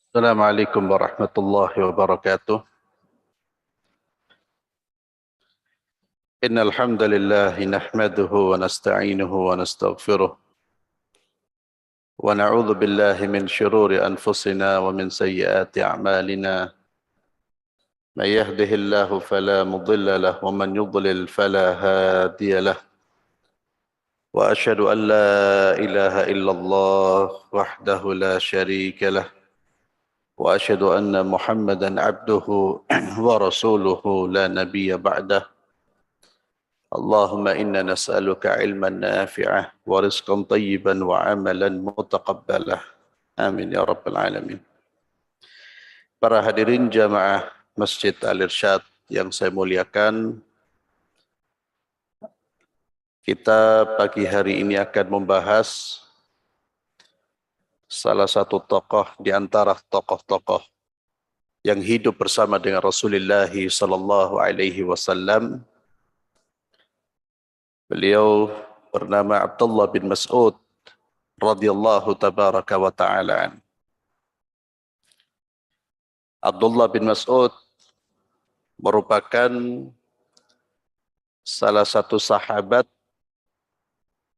السلام عليكم ورحمة الله وبركاته. إن الحمد لله نحمده ونستعينه ونستغفره ونعوذ بالله من شرور أنفسنا ومن سيئات أعمالنا. من يهده الله فلا مضل له ومن يضلل فلا هادي له. وأشهد أن لا إله إلا الله وحده لا شريك له. وأشهد أن محمدا عبده ورسوله لا نبي بعده. اللهم إنا نسألك علما نافعا ورزقا طيبا وعملا متقبلا. Amin ya rabbal alamin. Para hadirin jamaah Masjid Al-Irsyad yang saya muliakan, kita pagi hari ini akan membahas salah satu tokoh di antara tokoh-tokoh yang hidup bersama dengan Rasulullah sallallahu alaihi wasallam. Beliau bernama Abdullah bin Mas'ud radhiyallahu tabaraka wa ta'ala. Abdullah bin Mas'ud merupakan salah satu sahabat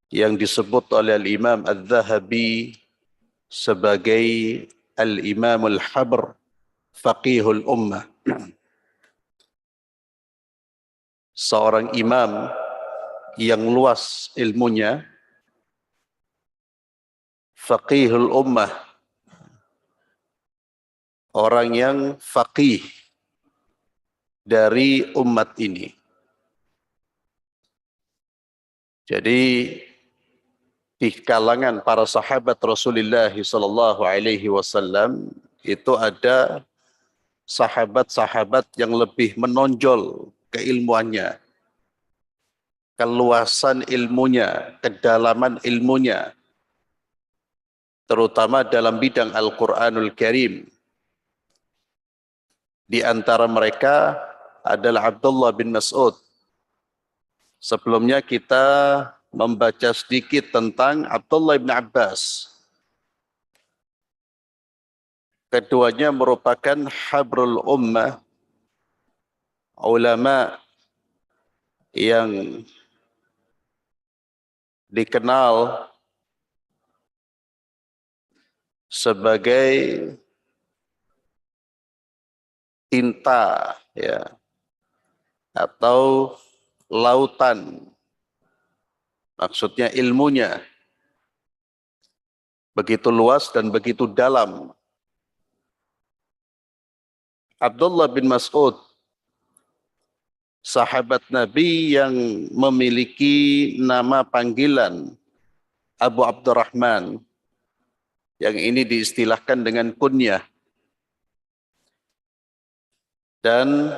yang disebut oleh Al-Imam Al-Zahabi sebagai Al-Imamul Habr, Faqihul Ummah. Seorang imam yang luas ilmunya, Faqihul Ummah, orang yang faqih dari umat ini. Jadi di kalangan para sahabat Rasulullah sallallahu alaihi wasallam itu ada sahabat-sahabat yang lebih menonjol keilmuannya, keluasan ilmunya, kedalaman ilmunya, terutama dalam bidang Al-Quranul Karim. Di antara mereka adalah Abdullah bin Mas'ud. Sebelumnya kita membaca sedikit tentang Abdullah bin Abbas. Keduanya merupakan habrul ummah, ulama yang dikenal sebagai tinta, ya, atau lautan. Maksudnya ilmunya begitu luas dan begitu dalam. Abdullah bin Mas'ud, sahabat Nabi yang memiliki nama panggilan Abu Abdurrahman, yang ini diistilahkan dengan kunyah. Dan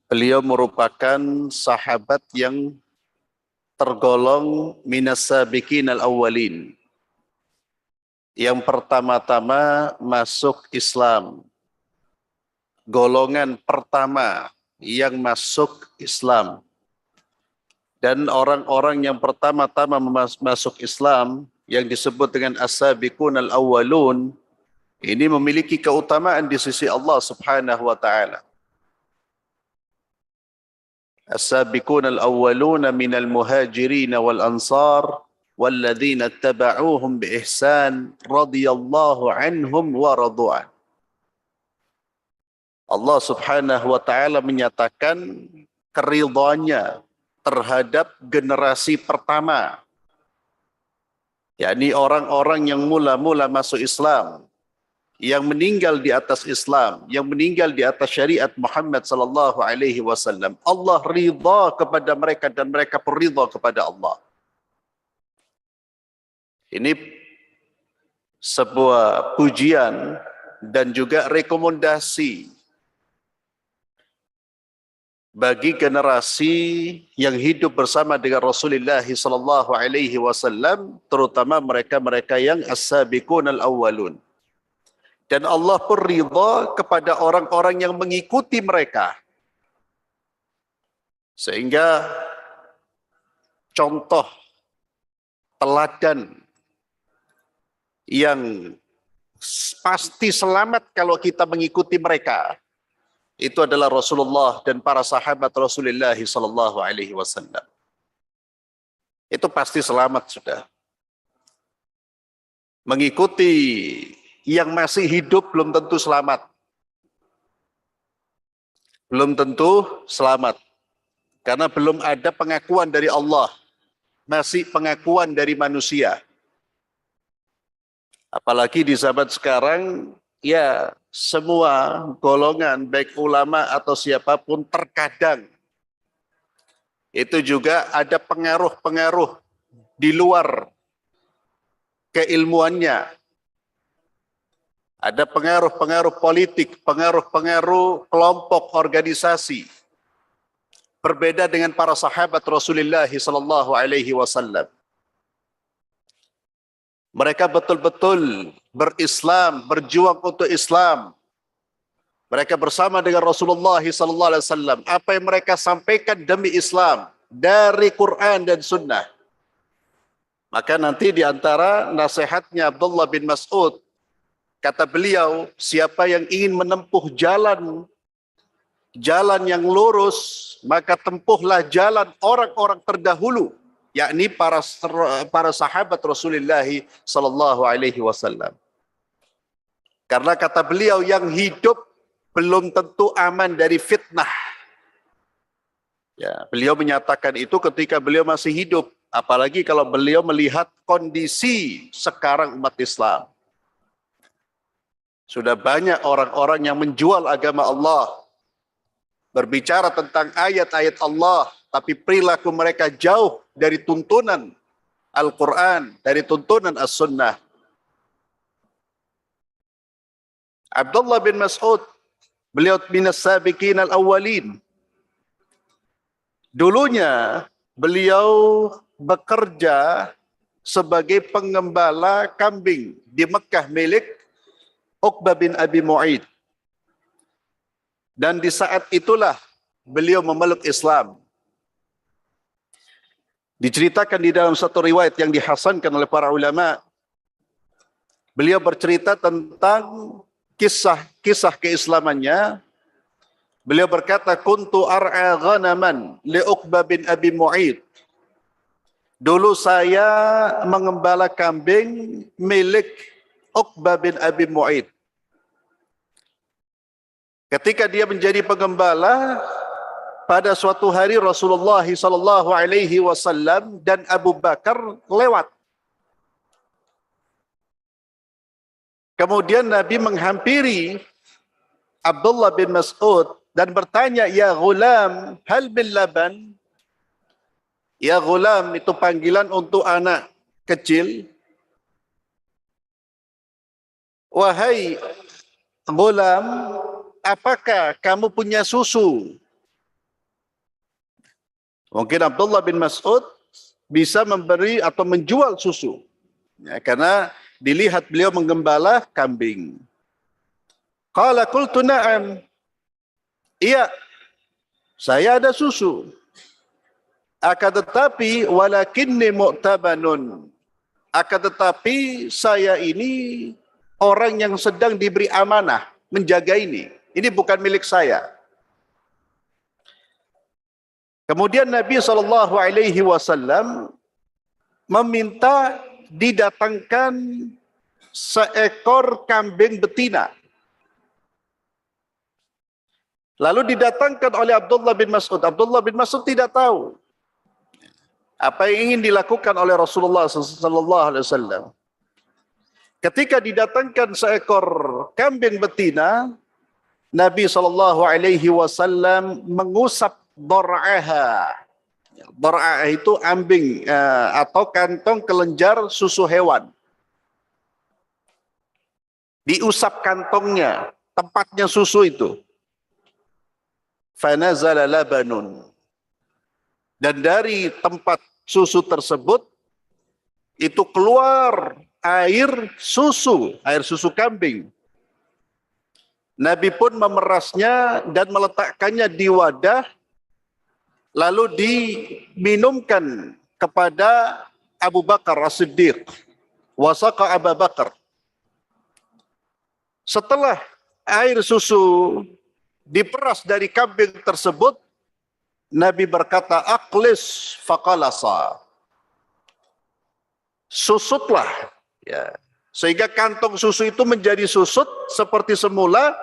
beliau merupakan sahabat yang tergolong minas sabiqin al-awwalin, yang pertama-tama masuk Islam, golongan pertama yang masuk Islam. Dan orang-orang yang pertama-tama masuk Islam yang disebut dengan as-sabiqun al-awwalun ini memiliki keutamaan di sisi Allah Subhanahu wa taala. As-sabiqun al-awwaluna minal muhajirin wal ansar walladzina ittaba'uuhum bi ihsan radhiyallahu anhum wa radu'an. Allah Subhanahu wa taala menyatakan keridhaannya terhadap generasi pertama, yakni orang-orang yang mula-mula masuk Islam, yang meninggal di atas Islam, yang meninggal di atas syariat Muhammad sallallahu alaihi wasallam. Allah ridha kepada mereka dan mereka pun ridha kepada Allah. Ini sebuah pujian dan juga rekomendasi bagi generasi yang hidup bersama dengan Rasulullah sallallahu alaihi wasallam, terutama mereka-mereka yang as-sabiqun al-awwalun. Dan Allah pun ridha kepada orang-orang yang mengikuti mereka. Sehingga contoh teladan yang pasti selamat kalau kita mengikuti mereka. Itu adalah Rasulullah dan para sahabat Rasulullah sallallahu alaihi wasallam. Itu pasti selamat sudah. Mengikuti yang masih hidup belum tentu selamat. Belum tentu selamat. Karena belum ada pengakuan dari Allah. Masih pengakuan dari manusia. Apalagi di zaman sekarang, ya semua golongan, baik ulama atau siapapun terkadang itu juga ada pengaruh-pengaruh di luar keilmuannya. Ada pengaruh-pengaruh politik, pengaruh-pengaruh kelompok organisasi. Berbeda dengan para sahabat Rasulullah sallallahu alaihi wasallam. Mereka betul-betul berislam, berjuang untuk Islam. Mereka bersama dengan Rasulullah sallallahu alaihi wasallam. Apa yang mereka sampaikan demi Islam dari Quran dan Sunnah. Maka nanti di antara nasihatnya Abdullah bin Mas'ud, kata beliau, siapa yang ingin menempuh jalan yang lurus, maka tempuhlah jalan orang-orang terdahulu, yakni para sahabat Rasulullah sallallahu alaihi wasallam. Karena kata beliau, yang hidup belum tentu aman dari fitnah. Ya, beliau menyatakan itu ketika beliau masih hidup, apalagi kalau beliau melihat kondisi sekarang umat Islam. Sudah banyak orang-orang yang menjual agama Allah, berbicara tentang ayat-ayat Allah, tapi perilaku mereka jauh dari tuntunan Al-Quran, dari tuntunan As-Sunnah. Abdullah bin Mas'ud, beliau minas sabiqin al-awwalin. Dulunya beliau bekerja sebagai pengembala kambing di Mekah milik Uqbah bin Abi Mu'aid. Dan di saat itulah beliau memeluk Islam. Diceritakan di dalam satu riwayat yang dihasankan oleh para ulama, beliau bercerita tentang kisah keislamannya. Beliau berkata, kuntu ar'a ghanaman li Uqbah bin Abi Mu'aid. Dulu saya mengembala kambing milik Uqbah bin Abi Mu'aid. Ketika dia menjadi pengembala, pada suatu hari Rasulullah sallallahu alaihi wasallam dan Abu Bakar lewat. Kemudian Nabi menghampiri Abdullah bin Mas'ud dan bertanya, ya ghulam, hal bin laban? Ya ghulam itu panggilan untuk anak kecil. Wahai ghulam, apakah kamu punya susu? Mungkin Abdullah bin Mas'ud bisa memberi atau menjual susu. Ya, karena dilihat beliau menggembala kambing. Qala qultu na'am. Iya, saya ada susu. Akan tetapi walakinni mu'tabanun. Akan tetapi saya ini orang yang sedang diberi amanah menjaga ini. Ini bukan milik saya. Kemudian Nabi sallallahu alaihi wasallam meminta didatangkan seekor kambing betina. Lalu didatangkan oleh Abdullah bin Mas'ud. Abdullah bin Mas'ud tidak tahu apa yang ingin dilakukan oleh Rasulullah sallallahu alaihi wasallam. Ketika didatangkan seekor kambing betina, Nabi sallallahu alaihi wasallam mengusap dar'aha. Dar'ah itu ambing atau kantong kelenjar susu hewan. Diusap kantongnya, tempatnya susu itu. Fanazala labanun. Dan dari tempat susu tersebut itu keluar air susu kambing. Nabi pun memerasnya dan meletakkannya di wadah, lalu diminumkan kepada Abu Bakar As-Siddiq. Wasaqa Abu Bakar. Setelah air susu diperas dari kambing tersebut, Nabi berkata, "Aqlis faqalasa." Susutlah, ya. Sehingga kantong susu itu menjadi susut seperti semula.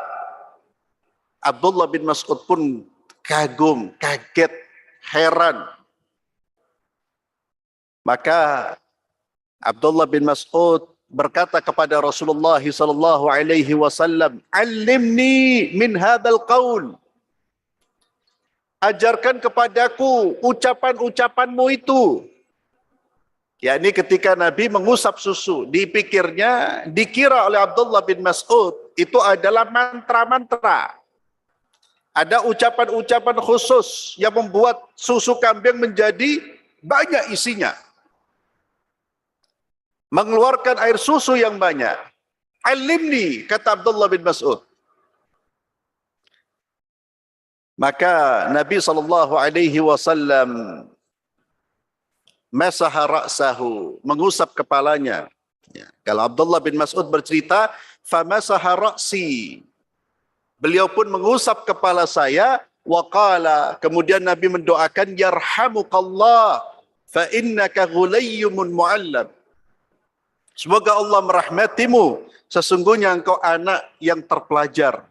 Abdullah bin Mas'ud pun kagum, kaget, heran. Maka Abdullah bin Mas'ud berkata kepada Rasulullah sallallahu alaihi wasallam, "Allimni min hadzal qaul." Ajarkan kepadaku ucapan-ucapanmu itu. Yakni ketika Nabi mengusap susu, dikira oleh Abdullah bin Mas'ud itu adalah mantra-mantra. Ada ucapan-ucapan khusus yang membuat susu kambing menjadi banyak isinya. Mengeluarkan air susu yang banyak. Alimni, kata Abdullah bin Mas'ud. Maka Nabi SAW masaha ra'sahu, mengusap kepalanya. Ya. Kalau Abdullah bin Mas'ud bercerita, famasaha ra'si. Beliau pun mengusap kepala saya, waqala, kemudian Nabi mendoakan, yarhamukallah, fa innaka ghulayyumun mu'allam. Semoga Allah merahmatimu, sesungguhnya engkau anak yang terpelajar.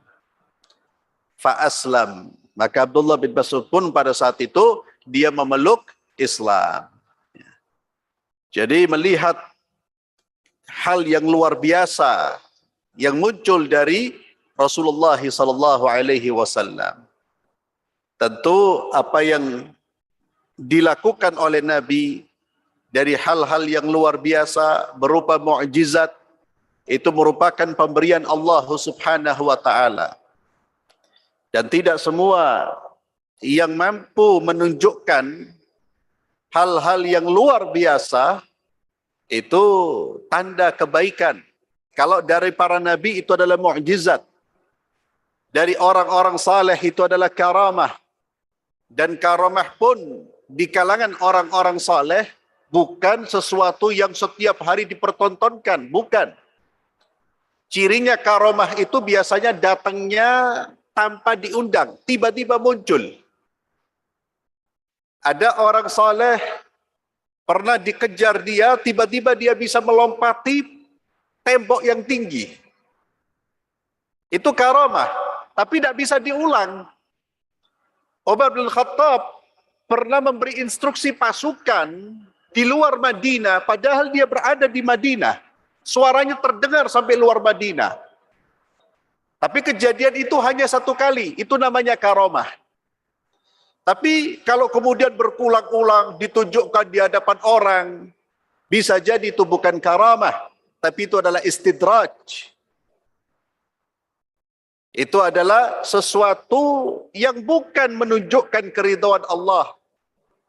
Fa aslam. Maka Abdullah bin Mas'ud pun pada saat itu dia memeluk Islam. Jadi melihat hal yang luar biasa yang muncul dari Rasulullah sallallahu alaihi wasallam. Tentu apa yang dilakukan oleh Nabi dari hal-hal yang luar biasa berupa mukjizat itu merupakan pemberian Allah Subhanahu wa taala. Dan tidak semua yang mampu menunjukkan hal-hal yang luar biasa itu tanda kebaikan. Kalau dari para nabi itu adalah mukjizat. Dari orang-orang saleh itu adalah karamah. Dan karamah pun di kalangan orang-orang saleh bukan sesuatu yang setiap hari dipertontonkan, bukan. Cirinya karamah itu biasanya datangnya tanpa diundang, tiba-tiba muncul. Ada orang saleh pernah dikejar dia, tiba-tiba dia bisa melompati tembok yang tinggi. Itu karamah, tapi tidak bisa diulang. Umar bin Khattab pernah memberi instruksi pasukan di luar Madinah, padahal dia berada di Madinah. Suaranya terdengar sampai luar Madinah. Tapi kejadian itu hanya satu kali, itu namanya karamah. Tapi kalau kemudian berulang-ulang ditunjukkan di hadapan orang, bisa jadi itu bukan karamah, tapi itu adalah istidraj. Itu adalah sesuatu yang bukan menunjukkan keridhaan Allah,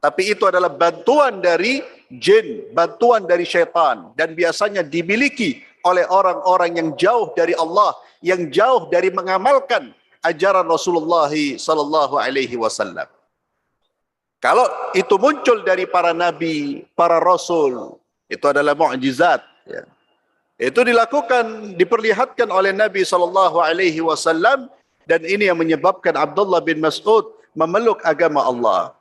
tapi itu adalah bantuan dari jin, bantuan dari syaitan, dan biasanya dimiliki oleh orang-orang yang jauh dari Allah, yang jauh dari mengamalkan ajaran Rasulullah sallallahu alaihi wasallam. Kalau itu muncul dari para nabi, para rasul, itu adalah mukjizat. Ya. Itu dilakukan, diperlihatkan oleh Nabi sallallahu alaihi wasallam, dan ini yang menyebabkan Abdullah bin Mas'ud memeluk agama Allah.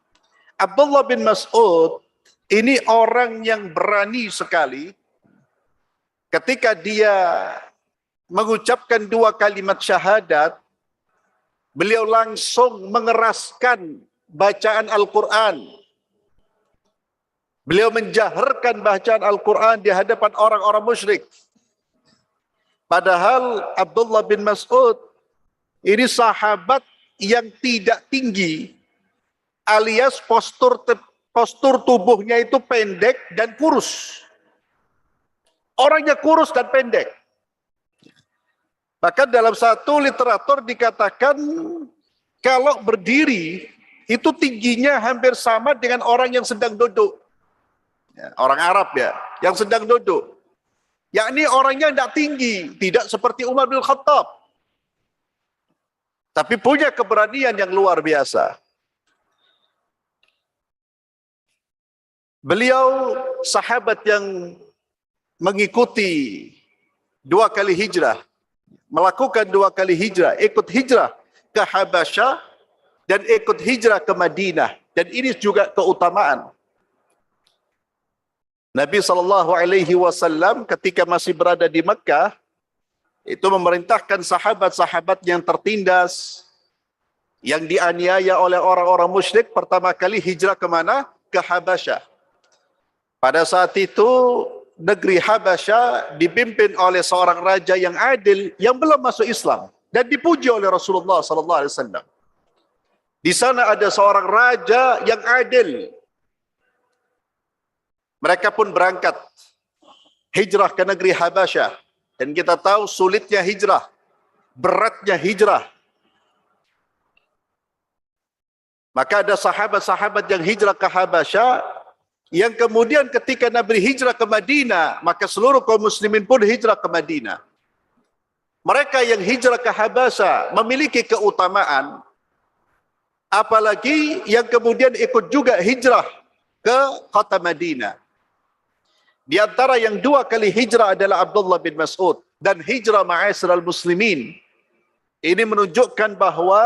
Abdullah bin Mas'ud ini orang yang berani sekali. Ketika dia mengucapkan dua kalimat syahadat, beliau langsung mengeraskan bacaan Al-Quran. Beliau menjaharkan bacaan Al-Quran di hadapan orang-orang musyrik. Padahal Abdullah bin Mas'ud ini sahabat yang tidak tinggi, alias postur tubuhnya itu pendek dan kurus. Orangnya kurus dan pendek. Bahkan dalam satu literatur dikatakan kalau berdiri itu tingginya hampir sama dengan orang yang sedang duduk. Ya, orang Arab ya, yang sedang duduk. Yakni orangnya tidak tinggi, tidak seperti Umar bin Khattab. Tapi punya keberanian yang luar biasa. Beliau sahabat yang mengikuti 2 kali hijrah. melakukan 2 kali hijrah, ikut hijrah ke Habasyah dan ikut hijrah ke Madinah. Dan ini juga keutamaan. Nabi SAW ketika masih berada di Mekah, itu memerintahkan sahabat-sahabat yang tertindas, yang dianiaya oleh orang-orang musyrik, pertama kali hijrah ke mana? Ke Habasyah. Pada saat itu, negeri Habasyah dipimpin oleh seorang raja yang adil, yang belum masuk Islam, dan dipuji oleh Rasulullah SAW. Di sana ada seorang raja yang adil. Mereka pun berangkat hijrah ke negeri Habasyah. Dan kita tahu sulitnya hijrah, beratnya hijrah. Maka ada sahabat-sahabat yang hijrah ke Habasyah, yang kemudian ketika Nabi hijrah ke Madinah, maka seluruh kaum muslimin pun hijrah ke Madinah. Mereka yang hijrah ke Habasyah memiliki keutamaan, apalagi yang kemudian ikut juga hijrah ke kota Madinah. Di antara yang 2 kali hijrah adalah Abdullah bin Mas'ud. Dan hijrah ma'asyiral muslimin, ini menunjukkan bahwa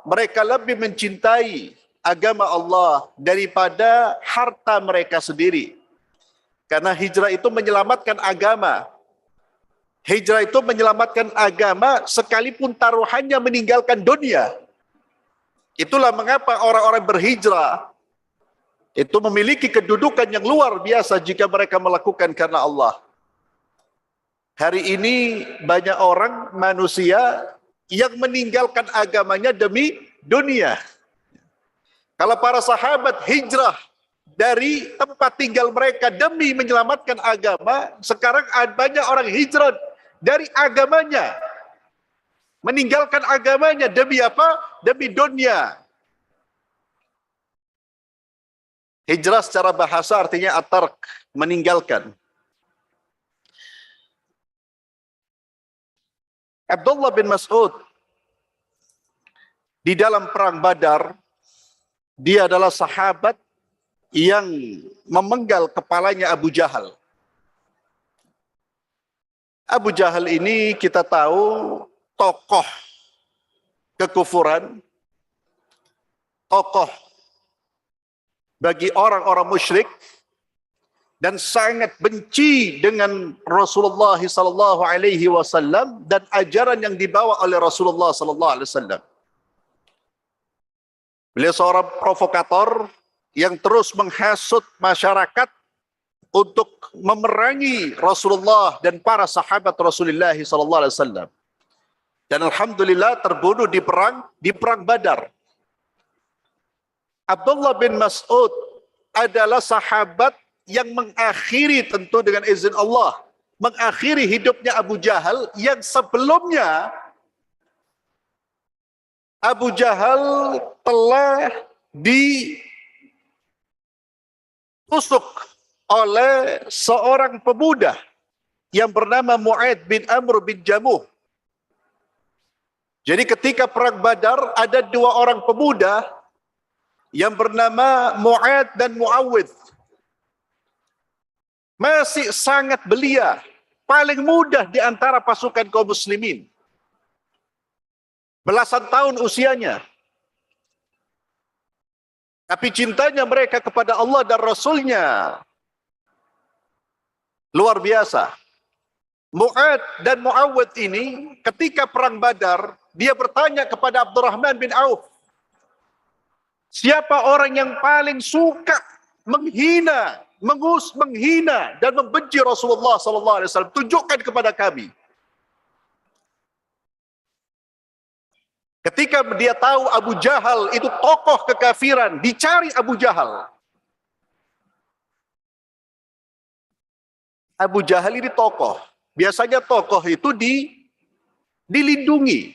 mereka lebih mencintai agama Allah daripada harta mereka sendiri. Karena hijrah itu menyelamatkan agama. Hijrah itu menyelamatkan agama sekalipun taruhannya meninggalkan dunia. Itulah mengapa orang-orang berhijrah itu memiliki kedudukan yang luar biasa jika mereka melakukan karena Allah. Hari ini banyak orang, manusia, yang meninggalkan agamanya demi dunia. Kalau para sahabat hijrah dari tempat tinggal mereka demi menyelamatkan agama, sekarang banyak orang hijrah dari agamanya, meninggalkan agamanya demi apa? Demi dunia. Hijrah secara bahasa artinya at-tark, meninggalkan. Abdullah bin Mas'ud di dalam perang Badar, dia adalah sahabat yang memenggal kepalanya Abu Jahal. Abu Jahal ini kita tahu tokoh kekufuran, tokoh bagi orang-orang musyrik, dan sangat benci dengan Rasulullah SAW dan ajaran yang dibawa oleh Rasulullah SAW. Beliau seorang provokator yang terus menghasut masyarakat untuk memerangi Rasulullah dan para sahabat Rasulullah SAW. Dan alhamdulillah terbunuh di perang Badar. Abdullah bin Mas'ud adalah sahabat yang mengakhiri, tentu dengan izin Allah, mengakhiri hidupnya Abu Jahal, yang sebelumnya Abu Jahal telah ditusuk oleh seorang pemuda yang bernama Mu'ad bin Amr bin Jamuh. Jadi ketika perang Badar ada 2 orang pemuda yang bernama Mu'ad dan Mu'awidh. Masih sangat belia, paling muda di antara pasukan kaum muslimin. Belasan tahun usianya. Tapi cintanya mereka kepada Allah dan Rasulnya luar biasa. Mu'ad dan Mu'awidh ini ketika perang Badar, dia bertanya kepada Abdurrahman bin Auf, siapa orang yang paling suka menghina dan membenci Rasulullah SAW? Tunjukkan kepada kami. Ketika dia tahu Abu Jahal itu tokoh kekafiran, dicari Abu Jahal. Abu Jahal ini tokoh. Biasanya tokoh itu dilindungi.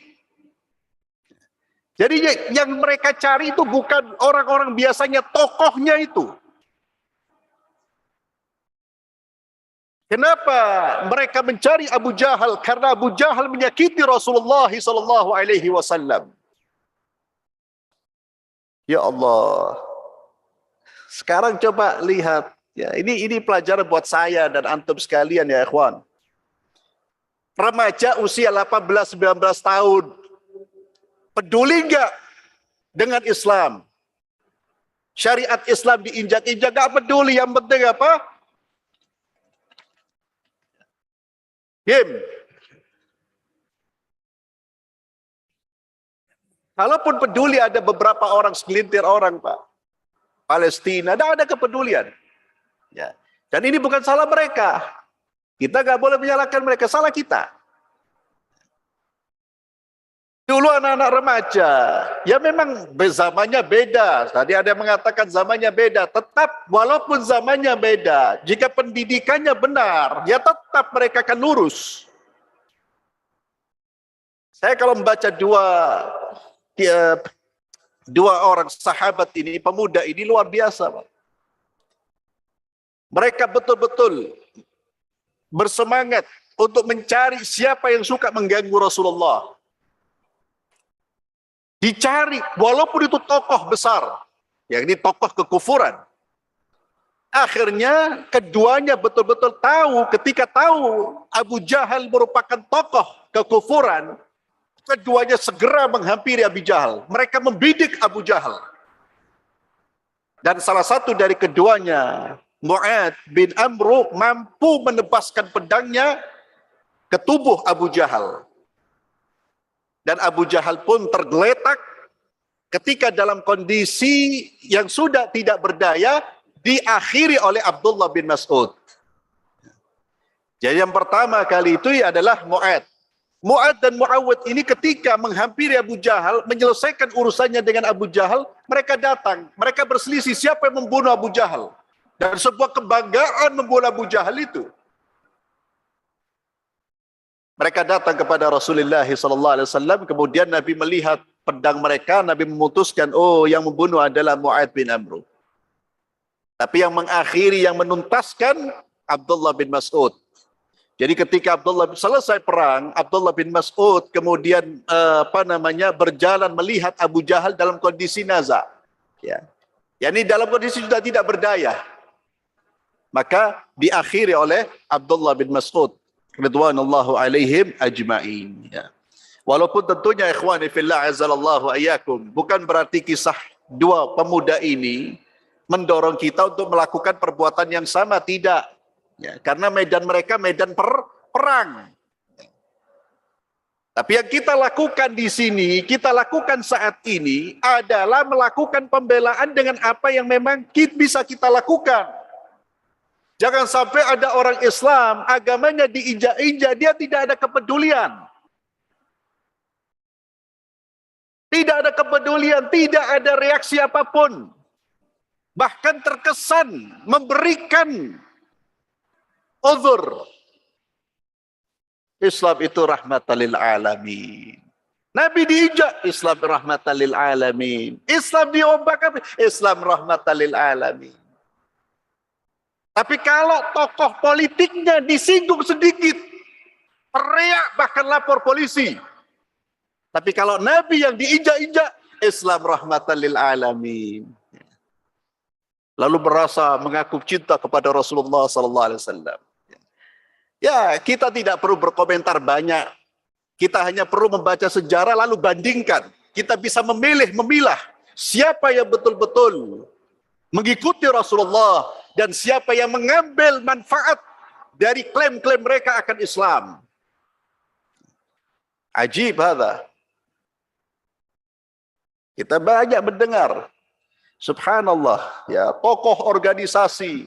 Jadi yang mereka cari itu bukan orang-orang biasanya, tokohnya itu. Kenapa mereka mencari Abu Jahal? Karena Abu Jahal menyakiti Rasulullah SAW. Ya Allah. Sekarang coba lihat. Ya, ini pelajaran buat saya dan antum sekalian ya ikhwan. remaja usia 18-19 tahun. Peduli nggak dengan Islam? Syariat Islam diinjak-injak, nggak peduli. Yang penting apa? Game. Kalaupun peduli, ada beberapa orang, segelintir orang, Pak. Palestina, tidak ada kepedulian. Ya. Dan ini bukan salah mereka. Kita nggak boleh menyalahkan mereka, salah kita. Dulu anak-anak remaja, ya memang zamannya beda. Tadi ada yang mengatakan zamannya beda. Tetap, walaupun zamannya beda, jika pendidikannya benar, ya tetap mereka akan lurus. Saya kalau membaca dua orang sahabat ini, pemuda ini luar biasa, Pak. Mereka betul-betul bersemangat untuk mencari siapa yang suka mengganggu Rasulullah. Dicari, walaupun itu tokoh besar, yakni tokoh kekufuran. Akhirnya keduanya betul-betul tahu, ketika tahu Abu Jahal merupakan tokoh kekufuran, keduanya segera menghampiri Abu Jahal. Mereka membidik Abu Jahal. Dan salah satu dari keduanya, Mu'ad bin Amru, mampu menebaskan pedangnya ke tubuh Abu Jahal. Dan Abu Jahal pun tergeletak ketika dalam kondisi yang sudah tidak berdaya, diakhiri oleh Abdullah bin Mas'ud. Jadi yang pertama kali itu adalah Mu'ad. Mu'ad dan Mu'awad ini ketika menghampiri Abu Jahal, menyelesaikan urusannya dengan Abu Jahal, mereka datang, mereka berselisih siapa yang membunuh Abu Jahal. Dan sebuah kebanggaan membunuh Abu Jahal itu. Mereka datang kepada Rasulullah SAW, kemudian Nabi melihat pedang mereka, Nabi memutuskan, oh yang membunuh adalah Mu'ad bin Amru. Tapi yang mengakhiri, yang menuntaskan, Abdullah bin Mas'ud. Jadi ketika Abdullah selesai perang, Abdullah bin Mas'ud kemudian berjalan melihat Abu Jahal dalam kondisi naza. Ya. Yani dalam kondisi sudah tidak berdaya. Maka diakhiri oleh Abdullah bin Mas'ud. Ridwanullahu alaihim ajma'in. Ya. Walaupun tentunya ikhwani fillah azalallahu ayyakum, bukan berarti kisah dua pemuda ini mendorong kita untuk melakukan perbuatan yang sama, tidak. Ya, karena medan mereka medan perang. Tapi yang kita lakukan di sini, kita lakukan saat ini adalah melakukan pembelaan dengan apa yang memang bisa kita lakukan. Jangan sampai ada orang Islam, agamanya diinjak-injak, dia tidak ada kepedulian. Tidak ada kepedulian, tidak ada reaksi apapun. Bahkan terkesan memberikan uzur. Islam itu rahmatan lil alamin. Nabi diinjak, Islam rahmatan lil alamin. Islam diombak, Islam rahmatan lil alamin. Tapi kalau tokoh politiknya disinggung sedikit, teriak bahkan lapor polisi. Tapi kalau Nabi yang diinjak-injak, Islam rahmatan lil alamin. Lalu merasa mengaku cinta kepada Rasulullah SAW. Ya, kita tidak perlu berkomentar banyak. Kita hanya perlu membaca sejarah lalu bandingkan. Kita bisa memilah siapa yang betul-betul mengikuti Rasulullah dan siapa yang mengambil manfaat dari klaim-klaim mereka akan Islam. Ajib hadza. Kita banyak mendengar, subhanallah, ya, tokoh organisasi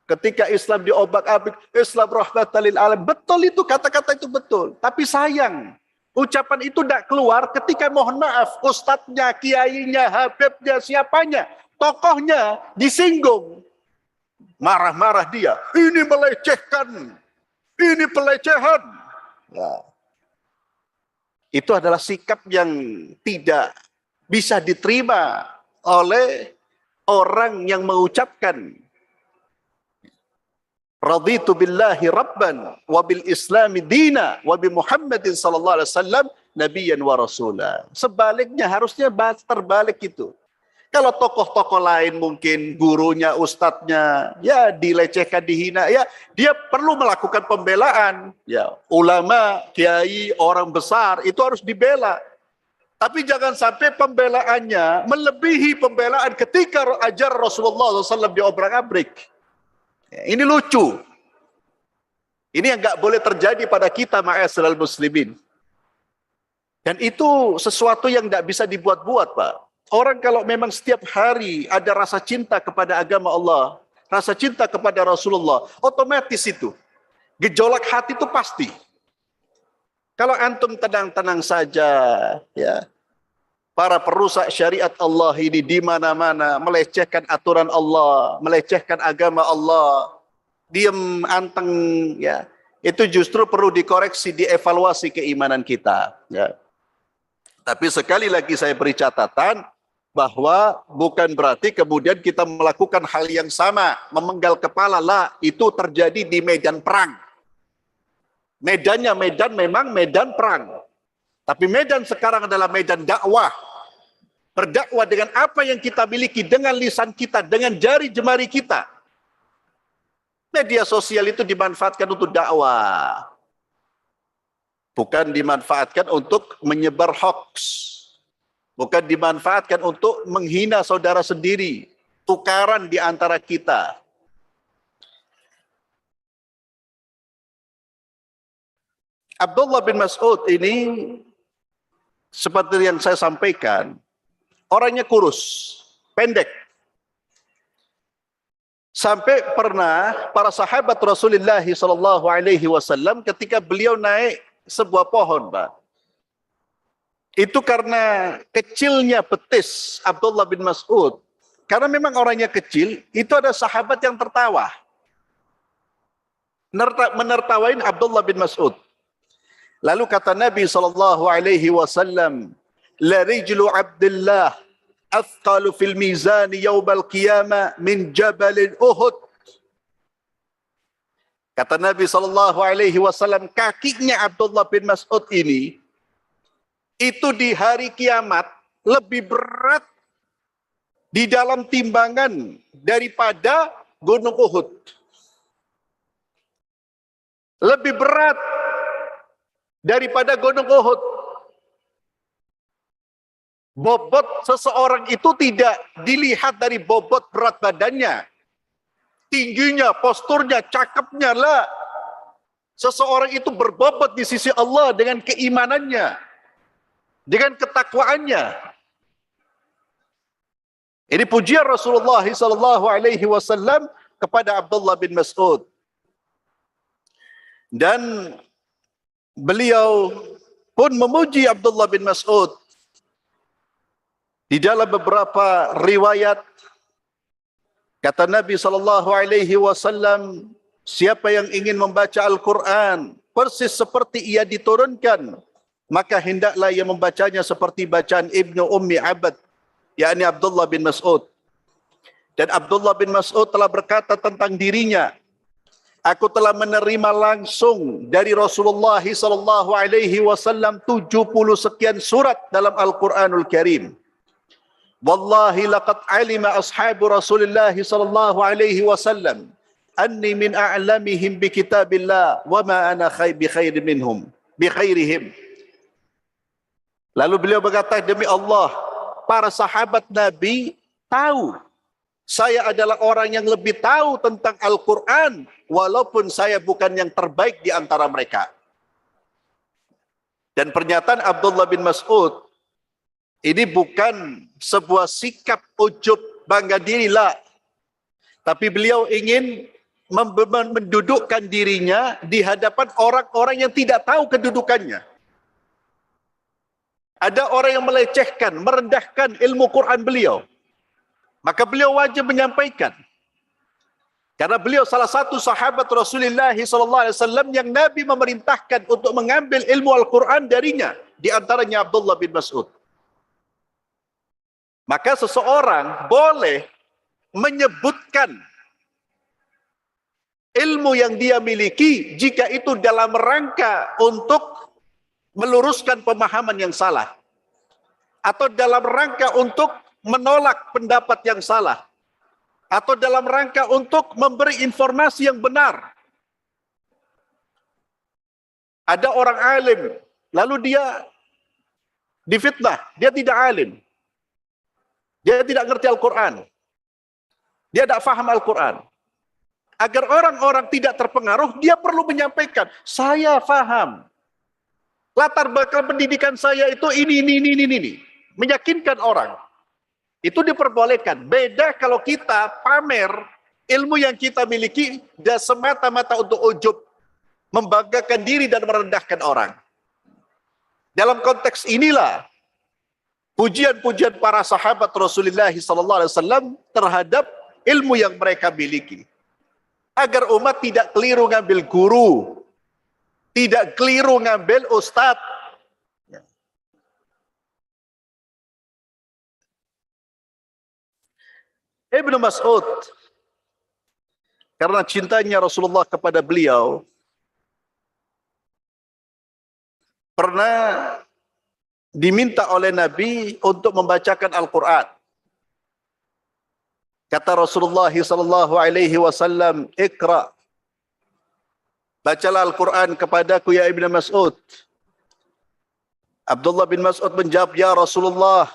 ketika Islam diobak-abrik, Islam rahmatan lil alamin. Betul itu, kata-kata itu betul. Tapi sayang, ucapan itu tidak keluar ketika mohon maaf, ustadznya, kiainya, habibnya, siapanya, tokohnya disinggung. Marah-marah dia, ini melecehkan, ini pelecehan. Ya. Itu adalah sikap yang tidak bisa diterima oleh orang yang mengucapkan raditu billahi rabban wa bil islami dina wa bi Muhammadin sallallahu alaihi wasallam nabiyyan wa rasula. Sebaliknya harusnya terbalik itu. Kalau tokoh-tokoh lain mungkin gurunya, ustadznya, ya dilecehkan, dihina, ya dia perlu melakukan pembelaan. Ya, ulama, kiai, orang besar itu harus dibela. Tapi jangan sampai pembelaannya melebihi pembelaan ketika ajar Rasulullah SAW diobrak-abrik. Ya, ini lucu. Ini yang nggak boleh terjadi pada kita, ma'asyiral muslimin. Dan itu sesuatu yang nggak bisa dibuat-buat, Pak. Orang kalau memang setiap hari ada rasa cinta kepada agama Allah, rasa cinta kepada Rasulullah, otomatis itu gejolak hati itu pasti. Kalau antum tenang-tenang saja, ya, para perusak syariat Allah ini di mana-mana melecehkan aturan Allah, melecehkan agama Allah, diam anteng, ya, itu justru perlu dikoreksi, dievaluasi keimanan kita. Ya. Tapi sekali lagi saya beri catatan, bahwa bukan berarti kemudian kita melakukan hal yang sama, memenggal kepala. Lah, itu terjadi di medan perang. Medannya memang medan perang. Tapi medan sekarang adalah medan dakwah. Berdakwah dengan apa yang kita miliki, dengan lisan kita, dengan jari jemari kita. Media sosial itu dimanfaatkan untuk dakwah. Bukan dimanfaatkan untuk menyebar hoax. Bukan dimanfaatkan untuk menghina saudara sendiri. Tukaran di antara kita. Abdullah bin Mas'ud ini, seperti yang saya sampaikan, orangnya kurus, pendek. Sampai pernah para sahabat Rasulullah SAW ketika beliau naik sebuah pohon, Pak. Itu karena kecilnya betis Abdullah bin Mas'ud. Karena memang orangnya kecil, itu ada sahabat yang tertawa. Menertawain Abdullah bin Mas'ud. Lalu kata Nabi SAW, La rijlu Abdullah athqalu fil mizani yawmal qiyamah min jabalin Uhud. Kata Nabi SAW, kakinya Abdullah bin Mas'ud ini, itu di hari kiamat lebih berat di dalam timbangan daripada Gunung Uhud. Lebih berat daripada Gunung Uhud. Bobot seseorang itu tidak dilihat dari bobot berat badannya, tingginya, posturnya, cakepnya lah. Seseorang itu berbobot di sisi Allah dengan keimanannya, dengan ketakwaannya. Ini pujian Rasulullah SAW kepada Abdullah bin Mas'ud. Dan beliau pun memuji Abdullah bin Mas'ud. Di dalam beberapa riwayat, kata Nabi SAW, siapa yang ingin membaca Al-Quran persis seperti ia diturunkan, maka hendaklah ia membacanya seperti bacaan Ibnu Ummi Abad, yakni Abdullah bin Mas'ud. Dan Abdullah bin Mas'ud telah berkata tentang dirinya, aku telah menerima langsung dari Rasulullah SAW 70 sekian surat dalam Al-Quranul Karim. Wallahi laqad alima ashabu Rasulullah SAW anni min a'lamihim bi kitabillah wa ma ana bi khairihim. Lalu beliau berkata, demi Allah, para sahabat Nabi tahu saya adalah orang yang lebih tahu tentang Al-Quran, walaupun saya bukan yang terbaik di antara mereka. Dan pernyataan Abdullah bin Mas'ud ini bukan sebuah sikap ujub bangga diri, lah. Tapi beliau ingin mendudukkan dirinya di hadapan orang-orang yang tidak tahu kedudukannya. Ada orang yang melecehkan, merendahkan ilmu Quran beliau. Maka beliau wajib menyampaikan. Karena beliau salah satu sahabat Rasulullah SAW yang Nabi memerintahkan untuk mengambil ilmu Al-Quran darinya. Di antaranya Abdullah bin Mas'ud. Maka seseorang boleh menyebutkan ilmu yang dia miliki jika itu dalam rangka untuk meluruskan pemahaman yang salah. Atau dalam rangka untuk menolak pendapat yang salah atau dalam rangka untuk memberi informasi yang benar. Ada orang alim, lalu dia difitnah, dia tidak alim. Dia tidak ngerti Al-Quran. Dia tidak faham Al-Quran. Agar orang-orang tidak terpengaruh, dia perlu menyampaikan, saya faham. Latar belakang pendidikan saya itu ini. Meyakinkan orang. Itu diperbolehkan. Beda kalau kita pamer ilmu yang kita miliki dan semata-mata untuk ujub, membanggakan diri dan merendahkan orang. Dalam konteks inilah pujian-pujian para sahabat Rasulullah SAW terhadap ilmu yang mereka miliki. Agar umat tidak keliru ngambil guru, tidak keliru ngambil ustadz. Ibnu Mas'ud, karena cintanya Rasulullah kepada beliau, pernah diminta oleh Nabi untuk membacakan Al-Quran. Kata Rasulullah SAW, Iqra, bacalah Al-Quran kepadaku ya Ibnu Mas'ud. Abdullah bin Mas'ud menjawab, ya Rasulullah,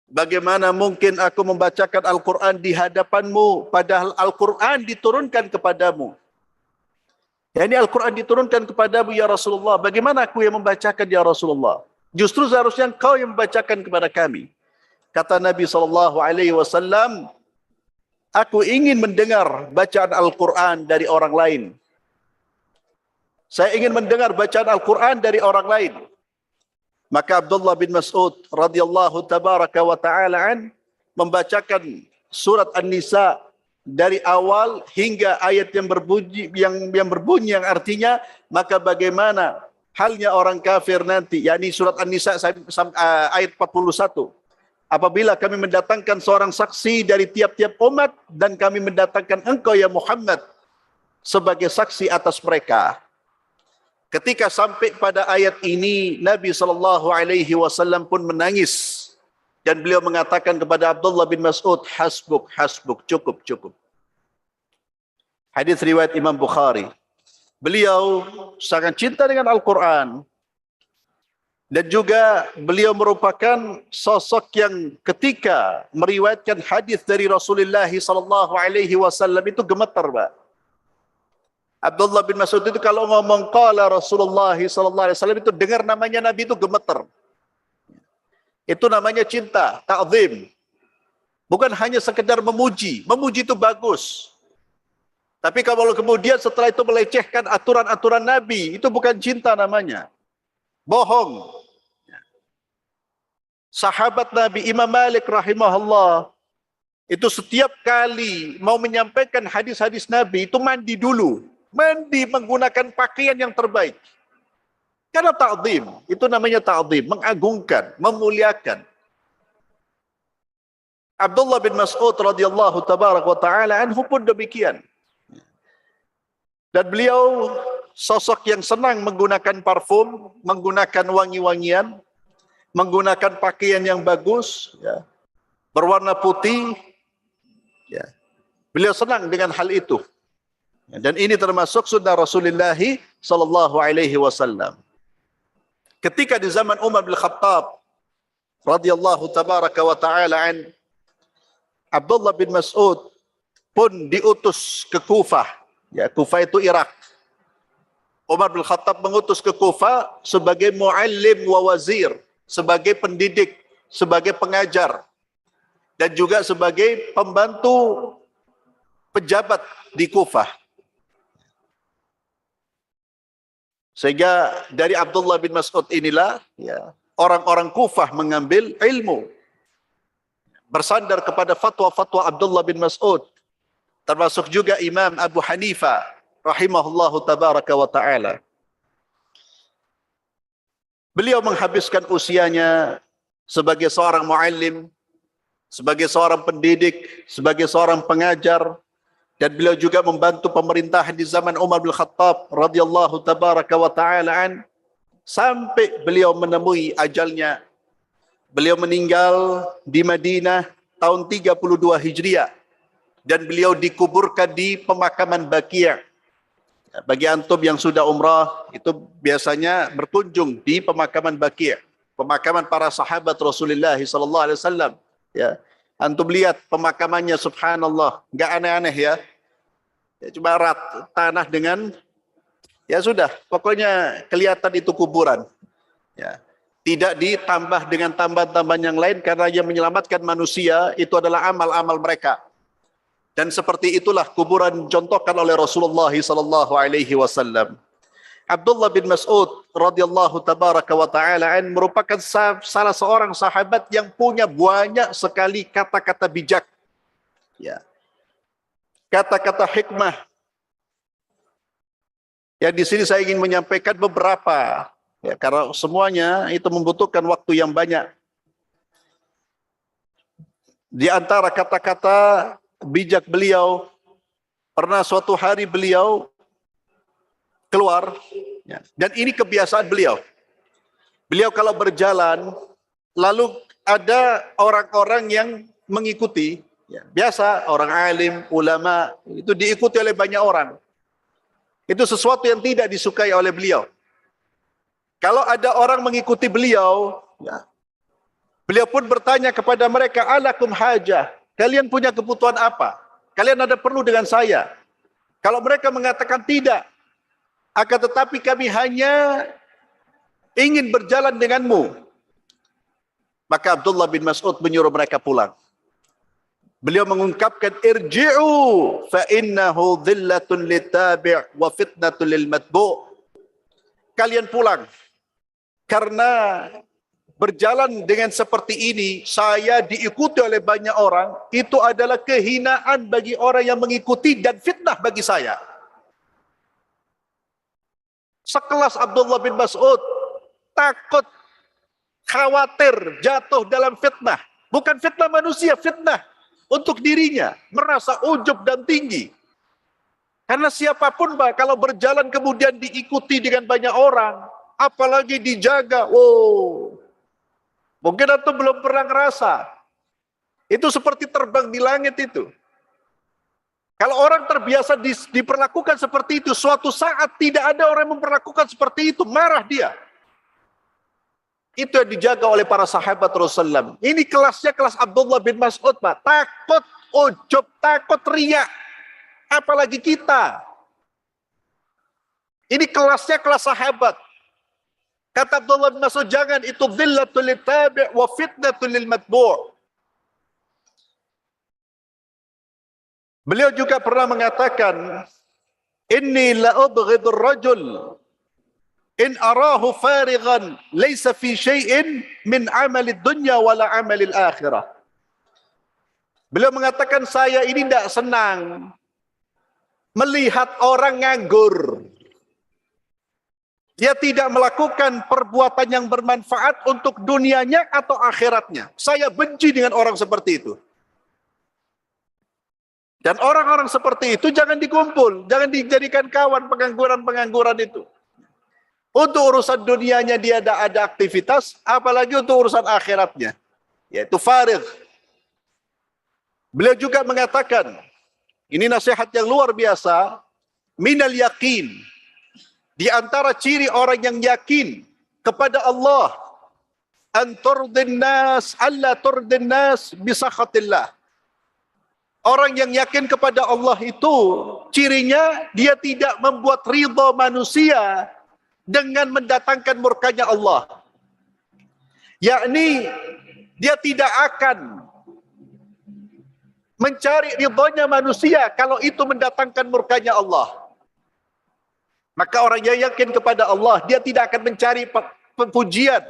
bagaimana mungkin aku membacakan Al-Quran di hadapanmu, padahal Al-Quran diturunkan kepadamu. Ya, ini Al-Quran diturunkan kepadamu ya Rasulullah, bagaimana aku yang membacakan ya Rasulullah? Justru seharusnya engkau yang membacakan kepada kami. Kata Nabi SAW, aku ingin mendengar bacaan Al-Quran dari orang lain. Saya ingin mendengar bacaan Al-Quran dari orang lain. Maka Abdullah bin Mas'ud radhiyallahu tabaraka wa ta'ala membacakan surat An-Nisa dari awal hingga ayat yang berbunyi yang artinya, maka bagaimana halnya orang kafir nanti, yakni surat An-Nisa ayat 41. Apabila kami mendatangkan seorang saksi dari tiap-tiap umat dan kami mendatangkan engkau ya Muhammad sebagai saksi atas mereka. Ketika sampai pada ayat ini, Nabi SAW pun menangis. Dan beliau mengatakan kepada Abdullah bin Mas'ud, hasbuk, cukup. Hadis riwayat Imam Bukhari. Beliau sangat cinta dengan Al-Quran. Dan juga beliau merupakan sosok yang ketika meriwayatkan hadis dari Rasulullah SAW itu gemetar, Pak. Abdullah bin Mas'ud itu kalau ngomong qala Rasulullah SAW itu dengar namanya Nabi itu gemetar. Itu namanya cinta, ta'zim. Bukan hanya sekedar memuji. Memuji itu bagus. Tapi kalau kemudian setelah itu melecehkan aturan-aturan Nabi, itu bukan cinta namanya. Bohong. Sahabat Nabi Imam Malik rahimahullah, itu setiap kali mau menyampaikan hadis-hadis Nabi, itu mandi dulu. Mandi menggunakan pakaian yang terbaik. Karena ta'zim, itu namanya ta'zim, mengagungkan, memuliakan. Abdullah bin Mas'ud radhiyallahu tabarak wa ta'ala anhu pun demikian. Dan beliau sosok yang senang menggunakan parfum, menggunakan wangi-wangian, menggunakan pakaian yang bagus, ya, berwarna putih. Ya. Beliau senang dengan hal itu. Dan ini termasuk sunnah Rasulullah SAW. Ketika di zaman Umar bin Khattab radhiyallahu tabaraka wa ta'ala an, Abdullah bin Mas'ud pun diutus ke Kufah. Ya, Kufah itu Irak. Umar bin Khattab mengutus ke Kufah sebagai muallim wa wazir, sebagai pendidik, sebagai pengajar, dan juga sebagai pembantu pejabat di Kufah. Sehingga dari Abdullah bin Mas'ud inilah ya, orang-orang Kufah mengambil ilmu. Bersandar kepada fatwa-fatwa Abdullah bin Mas'ud. Termasuk juga Imam Abu Hanifah rahimahullahu tabaraka wa ta'ala. Beliau menghabiskan usianya sebagai seorang muallim, sebagai seorang pendidik, sebagai seorang pengajar, dan beliau juga membantu pemerintahan di zaman Umar bin Khattab radhiyallahu tabaraka wa ta'ala an, sampai beliau menemui ajalnya Beliau meninggal di Madinah tahun 32 Hijriah dan beliau dikuburkan di pemakaman Baqi'. Bagi antum yang sudah umrah, itu biasanya berkunjung di pemakaman Baqi', pemakaman para sahabat Rasulullah sallallahu alaihi wasallam. Ya, antum lihat pemakamannya, subhanallah, enggak aneh-aneh ya. Ya cuma tanah dengan, ya sudah, pokoknya kelihatan itu kuburan. Ya, tidak ditambah dengan tambahan-tambahan yang lain, karena yang menyelamatkan manusia itu adalah amal-amal mereka. Dan seperti itulah kuburan dicontohkan oleh Rasulullah sallallahu alaihi wasallam. Abdullah bin Mas'ud radhiyallahu tabaraka wa taala merupakan salah seorang sahabat yang punya banyak sekali kata-kata bijak. Ya. Kata-kata hikmah. Ya, di sini saya ingin menyampaikan beberapa, ya, karena semuanya itu membutuhkan waktu yang banyak. Di antara kata-kata bijak beliau, pernah suatu hari beliau keluar, ya, dan ini kebiasaan beliau. Beliau kalau berjalan, lalu ada orang-orang yang mengikuti, ya, biasa orang alim, ulama, itu diikuti oleh banyak orang. Itu sesuatu yang tidak disukai oleh beliau. Kalau ada orang mengikuti beliau, ya, beliau pun bertanya kepada mereka, alakum hajah, kalian punya kebutuhan apa? Kalian ada perlu dengan saya? Kalau mereka mengatakan tidak, akan tetapi kami hanya ingin berjalan denganmu, maka Abdullah bin Mas'ud menyuruh mereka pulang. Beliau mengungkapkan, irji'u fa innahu dhillatun litabi' wa fitnatun lil matbu'. Kalian pulang, karena berjalan dengan seperti ini, saya diikuti oleh banyak orang, itu adalah kehinaan bagi orang yang mengikuti dan fitnah bagi saya. Sekelas Abdullah bin Mas'ud takut, khawatir jatuh dalam fitnah. Bukan fitnah manusia, fitnah untuk dirinya, merasa ujub dan tinggi. Karena siapapun, Pak, kalau berjalan kemudian diikuti dengan banyak orang, apalagi dijaga, mungkin antum belum pernah ngerasa. Itu seperti terbang di langit itu. Kalau orang terbiasa diperlakukan seperti itu, suatu saat tidak ada orang yang memperlakukan seperti itu, marah dia. Itu yang dijaga oleh para sahabat Rasulullah. Ini kelasnya kelas Abdullah bin Mas'ud, Pak. Takut ujub, takut riya. Apalagi kita. Ini kelasnya kelas sahabat. Kata Abdullah bin Mas'ud, jangan, itu dhillatul litabi' wa fitnatul lil matbu'. Beliau juga pernah mengatakan, inni la ubghidur rajul in arahu farighan laysa fi syai'in min amalid dunya wala amalil akhirah. Beliau mengatakan, saya ini tidak senang melihat orang nganggur. Dia tidak melakukan perbuatan yang bermanfaat untuk dunianya atau akhiratnya. Saya benci dengan orang seperti itu. Dan orang-orang seperti itu jangan dikumpul, jangan dijadikan kawan pengangguran-pengangguran itu. Untuk urusan dunianya dia ada aktivitas, apalagi untuk urusan akhiratnya, yaitu farigh. Beliau juga mengatakan, ini nasihat yang luar biasa, minal yakin, di antara ciri orang yang yakin kepada Allah, an turdin nas, alla turdin nas bisakhatillah. Orang yang yakin kepada Allah itu, cirinya dia tidak membuat ridha manusia dengan mendatangkan murkanya Allah. Yakni, dia tidak akan mencari ridhonya manusia kalau itu mendatangkan murkanya Allah. Maka orang yang yakin kepada Allah, dia tidak akan mencari pujian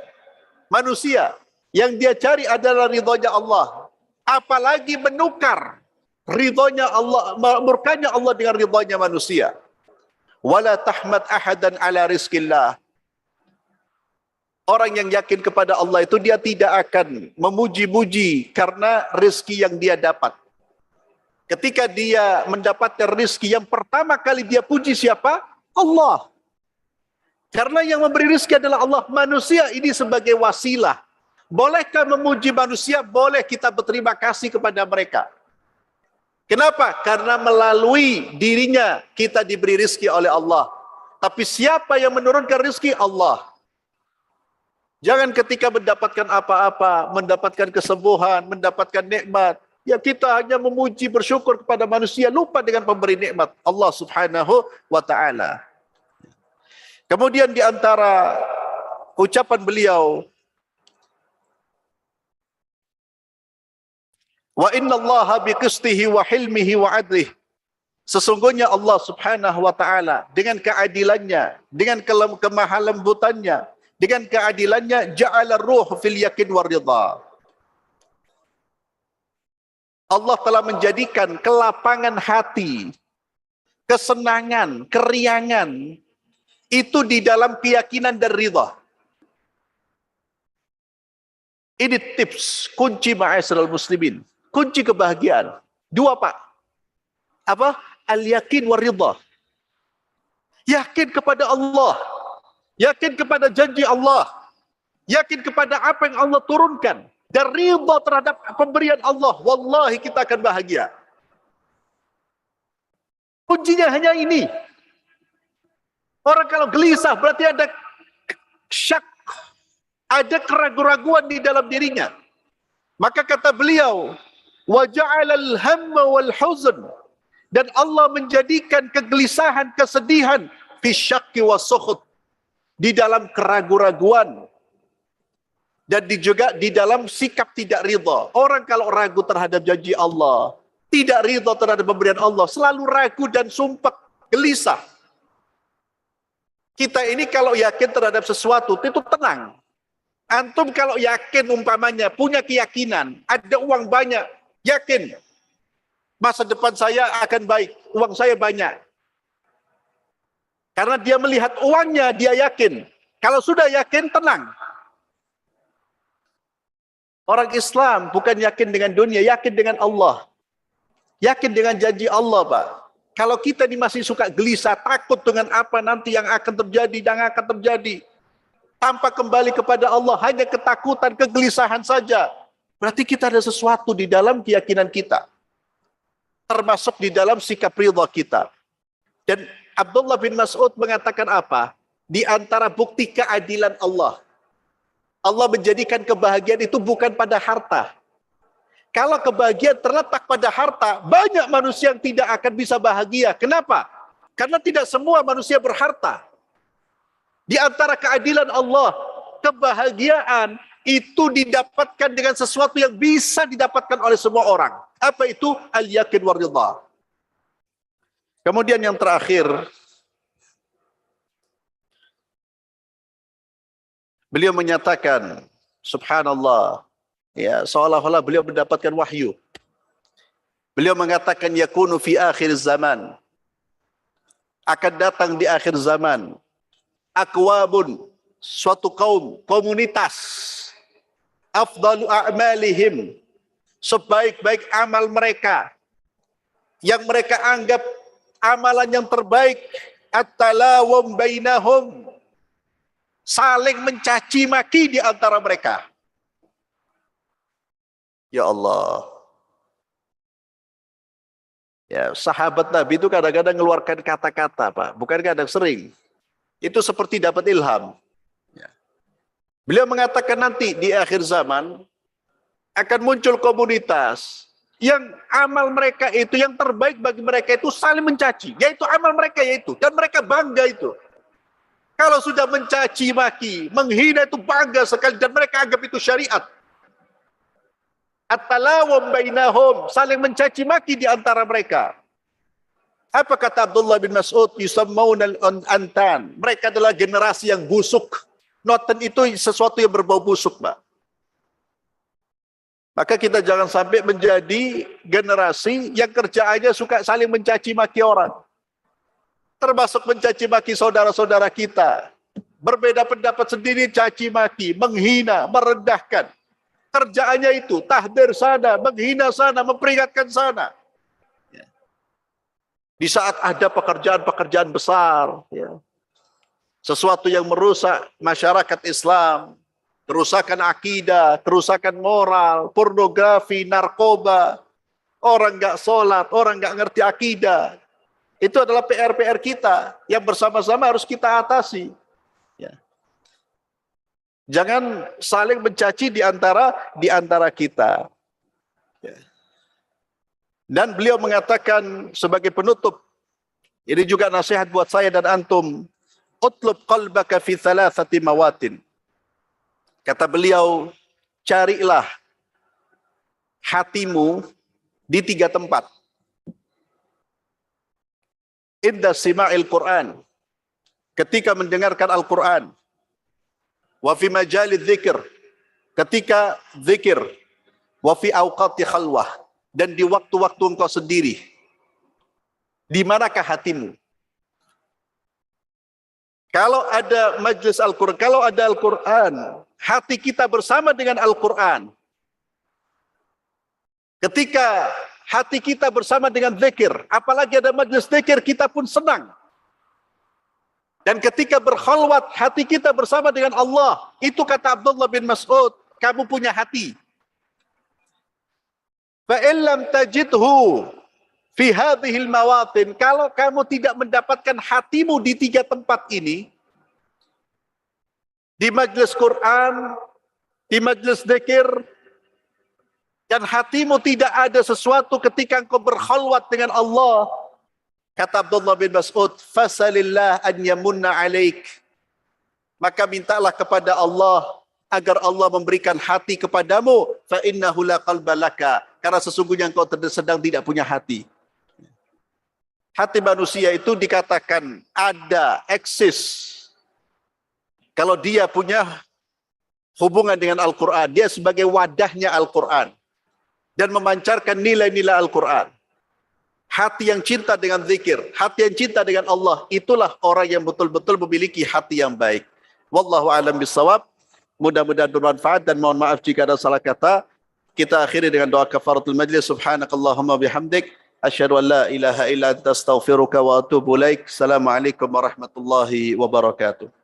manusia. Yang dia cari adalah ridhonya Allah. Apalagi menukar ridhonya Allah, murkanya Allah dengan ridhonya manusia. Wala tahmad ahadan ala rizqillah. Orang yang yakin kepada Allah itu dia tidak akan memuji-muji karena rezeki yang dia dapat. Ketika dia mendapatkan rezeki, yang pertama kali dia puji siapa? Allah. Karena yang memberi rezeki adalah Allah. Manusia ini sebagai wasilah, Bolehkah memuji manusia? Boleh, kita berterima kasih kepada mereka. Kenapa? Karena melalui dirinya kita diberi rizki oleh Allah. Tapi siapa yang menurunkan rizki? Allah. Jangan ketika mendapatkan apa-apa, mendapatkan kesembuhan, mendapatkan nikmat, ya kita hanya memuji, bersyukur kepada manusia, lupa dengan pemberi nikmat, Allah Subhanahu wa ta'ala. Kemudian di antara ucapan beliau, wa inna allaha biqistihi wa hilmihi wa adlih. Sesungguhnya Allah Subhanahu wa ta'ala dengan keadilannya, dengan kemaha lembutannya, dengan keadilannya, ja'ala ruh fil yakin war ridha. Allah telah menjadikan kelapangan hati, kesenangan, keriangan itu di dalam keyakinan dan ridha. Ini tips kunci ma'asyiral muslimin. Kunci kebahagiaan. Dua, Pak. Apa? Al-yakin wa ridha. Yakin kepada Allah. Yakin kepada janji Allah. Yakin kepada apa yang Allah turunkan. Dan ridha terhadap pemberian Allah. Wallahi kita akan bahagia. Kuncinya hanya ini. Orang kalau gelisah berarti ada syak. Ada keraguan-raguan di dalam dirinya. Maka kata beliau, wa ja'alal hamma wal huzn, dan Allah menjadikan kegelisahan, kesedihan fi syakki was sukhut, di dalam keraguan-raguan dan juga di dalam sikap tidak ridha. Orang kalau ragu terhadap janji Allah, tidak ridha terhadap pemberian Allah, selalu ragu dan sumpah, gelisah. Kita ini kalau yakin terhadap sesuatu itu tenang. Antum kalau yakin umpamanya punya keyakinan, ada uang banyak, yakin masa depan saya akan baik, uang saya banyak. Karena dia melihat uangnya, dia yakin. Kalau sudah yakin, tenang. Orang Islam bukan yakin dengan dunia, yakin dengan Allah. Yakin dengan janji Allah, Pak. Kalau kita ini masih suka gelisah, takut dengan apa nanti yang akan terjadi dan akan terjadi, tanpa kembali kepada Allah, hanya ketakutan, kegelisahan saja, berarti kita ada sesuatu di dalam keyakinan kita. Termasuk di dalam sikap ridha kita. Dan Abdullah bin Mas'ud mengatakan apa? Di antara bukti keadilan Allah. Allah menjadikan kebahagiaan itu bukan pada harta. Kalau kebahagiaan terletak pada harta, banyak manusia yang tidak akan bisa bahagia. Kenapa? Karena tidak semua manusia berharta. Di antara keadilan Allah, kebahagiaan itu didapatkan dengan sesuatu yang bisa didapatkan oleh semua orang. Apa itu? Al-yakin wa ridha. Kemudian yang terakhir, beliau menyatakan, subhanallah, ya, seolah-olah beliau mendapatkan wahyu. Beliau mengatakan yakunu fi akhir zaman, akan datang di akhir zaman, akwabun, suatu kaum, komunitas, afdalu a'malihim, sebaik-baik amal mereka, yang mereka anggap amalan yang terbaik, at-talawum bainahum, saling mencaci maki di antara mereka. Ya Allah. Ya, sahabat Nabi itu kadang-kadang mengeluarkan kata-kata, Pak, bukan kadang, sering. Itu seperti dapat ilham. Ya. Beliau mengatakan nanti di akhir zaman akan muncul komunitas yang amal mereka itu, yang terbaik bagi mereka itu saling mencaci. Yaitu amal mereka yaitu. Dan mereka bangga itu. Kalau sudah mencaci maki, menghina itu bangga sekali. Dan mereka anggap itu syariat. At-talawum bainahum, saling mencaci maki di antara mereka. Apa kata Abdullah bin Mas'ud? Yusammauna al-antan. Mereka adalah generasi yang busuk. Noten itu sesuatu yang berbau busuk, Pak. Maka kita jangan sampai menjadi generasi yang kerjaannya suka saling mencaci maki orang. Termasuk mencaci maki saudara-saudara kita. Berbeda pendapat sendiri, caci maki, menghina, merendahkan. Kerjaannya itu, tahdir sana, menghina sana, memperingatkan sana. Di saat ada pekerjaan-pekerjaan besar, ya, sesuatu yang merusak masyarakat Islam, kerusakan akidah, kerusakan moral, pornografi, narkoba, orang nggak sholat, orang nggak ngerti akidah. Itu adalah PR-PR kita yang bersama-sama harus kita atasi. Ya. Jangan saling mencaci di antara kita. Ya. Dan beliau mengatakan sebagai penutup, ini juga nasihat buat saya dan antum, utlub qalbaka fi thalathati mawatin. Kata beliau, carilah hatimu di 3 tempat. Inda sima'il Quran, ketika mendengarkan Al-Quran. Wa fi majalid dzikr, ketika zikir. Wa fi awqati khalwah, dan di waktu-waktu engkau sendiri. Di manakah hatimu? Kalau ada majlis Al-Quran, kalau ada Al-Quran, hati kita bersama dengan Al-Quran. Ketika hati kita bersama dengan zikir, apalagi ada majlis zikir, kita pun senang. Dan ketika berkhalwat, hati kita bersama dengan Allah. Itu kata Abdullah bin Mas'ud, kamu punya hati. Fa'in lam tajidhu fi hadhil mawatin, kalau kamu tidak mendapatkan hatimu di 3 tempat ini, di majlis Quran, di majlis zikir, dan hatimu tidak ada sesuatu ketika engkau berkhalwat dengan Allah, kata Abdullah bin Mas'ud, fasalillah an yamunna alaik, maka mintalah kepada Allah agar Allah memberikan hati kepadamu, fa innahu la qalba laka, karena sesungguhnya engkau sedang tidak punya hati. Hati manusia itu dikatakan ada, eksis, kalau dia punya hubungan dengan Al-Quran, dia sebagai wadahnya Al-Quran dan memancarkan nilai-nilai Al-Quran. Hati yang cinta dengan zikir, hati yang cinta dengan Allah, itulah orang yang betul-betul memiliki hati yang baik. Wallahu a'lam bishawab. Mudah-mudahan bermanfaat, dan mohon maaf jika ada salah kata. Kita akhiri dengan doa kafaratul majlis. Subhanakallahumma bihamdik, asyhadu an la ilaha illa anta astaghfiruka wa atubu ilaik. Assalamualaikum warahmatullahi wabarakatuh.